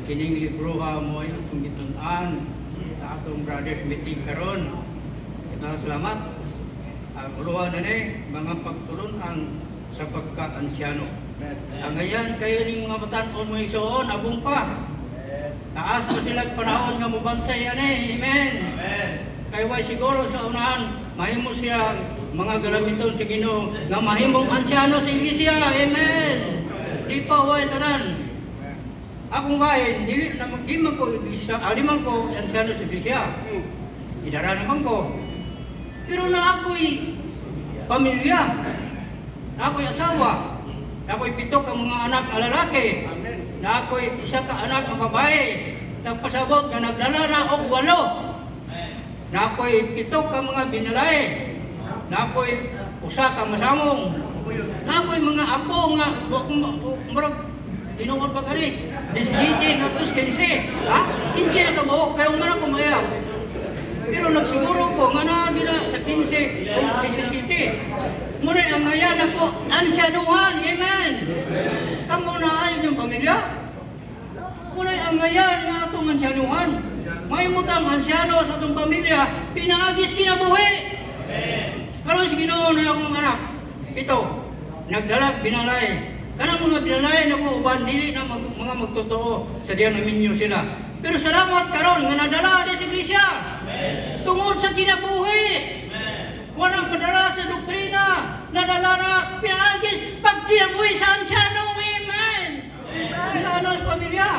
kining libroha mo ay itong gitunan sa atong brothers meeting karon. Kita salamat. Ang uluhan na mga pagtulunan sa pagka-ansyano. Ang ngayon kayo ning mga batan-on mo igsoon abong pa. Taas pa sila panahon nga mobansay ani. Amen. Amen. Kay way siguro sa unahan mahimo siya mga galamiton sa Ginoo nga mahimong ansyano sa iglesia. Amen. Di pa way tanan. Akong bahay, dili na maghiman ko iglesia, aliman ko ansyano sa iglesia. Idara naman ko. Pero na ako'y pamilya, na ako'y asawa, na ako'y 7 ka mga anak na lalaki, na ako'y 1 ka anak na babae, nagpasabot na nagdala na og 8, na ako'y 7 ka mga binalay, na ako'y 1 ka masamong, na ako'y mga apo nga, murag, tinuod ba kani? Disgiti nga tus 15, ha? 15 na kabuok, kayo man ako mayaw. Pero nagsiguro ko nga nagina sa 15 o 17. Muna ang ngayon ako, ansyanuhan, amen. Kamu na ay yung pamilya. Muna ang ngayon nga itong ansyanuhan. May mutang ansyano sa itong pamilya, pinaagis kinabuhi. Kalau si Ginoo na akong anak, 7, nagdalag, binalay. Kanang mga binalay na ko uban, dili na mga magtotoo sa diyan namin nyo sila. Pero salamat karon nga nadala di sa iglesia. Tungod sa kinabuhi. Walang padala sa doktrina. Nadala na pinaagis pag kinabuhi sa ansyano. Amen. Ansyano sa pamilya.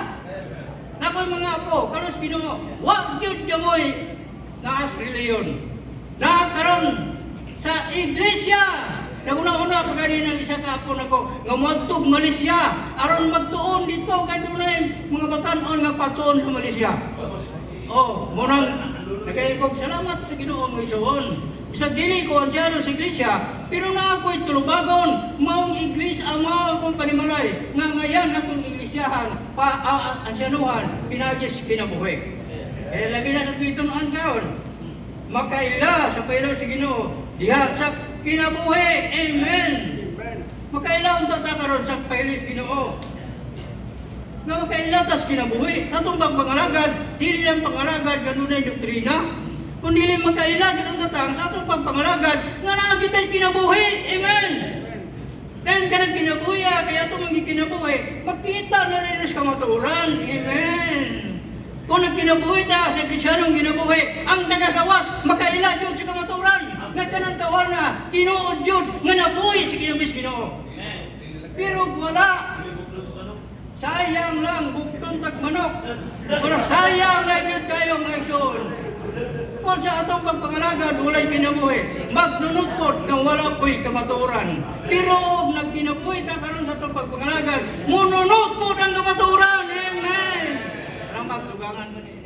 Nakoy mga apo, kalos Ginoo, wag gyud jamoy na as reliyon. Na karon sa iglesia. Naguna-una pa ganyan ang 1 ka apo nako nga magtug Malaysia aron magtuon dito kay dunay mga batan-on nga patuon sa Malaysia. Oh, munang nagayog salamat sa Ginoo nga igsoon. Bisag dili ko ansyano sa iglesia, pero na ako'y tulubagon maong iglesia ang mao akong panimalay nga ngayon akong iglesyahan ansyanuhan pinagis kinabuhi. Labi na nagtutunan karon. Makaila sa paylo sa Ginoo diha sa kinabuhi. Amen. Makailaw ta karon sa pailis Ginoo. Na makailaw tas kinabuhi. Sa itong pagpangalagad, dili lang pangalagad ganunay doktrina. Kung dili makailaw ganun tatang sa itong pagpangalagad, nga nakagitay kinabuhi. Amen. Kaya ka ng kinabuhi, kaya itong mga kinabuhi, magkita na rin sa kamaturan. Amen. Kung nagkinabuhi ta sa Krisyanong kinabuhi, ang nagagawas, makailaw yun sa kamaturan. Nga kanang tawar na tinuod yun nga nabuhi si kinabis Ginoo. Pero wala. Sayang lang bukton tag manok. Pero sayang lang yun kayo mga igsoon. Kung sa atong pagpangalagad walay kinabuhi, magnunutpod nga wala ko'y kamaturan. Pero og nagkinabuhi ta karon sa atong pagpangalagad, mununutpod ang kamaturan. Amen. Salamat tugangan mo ni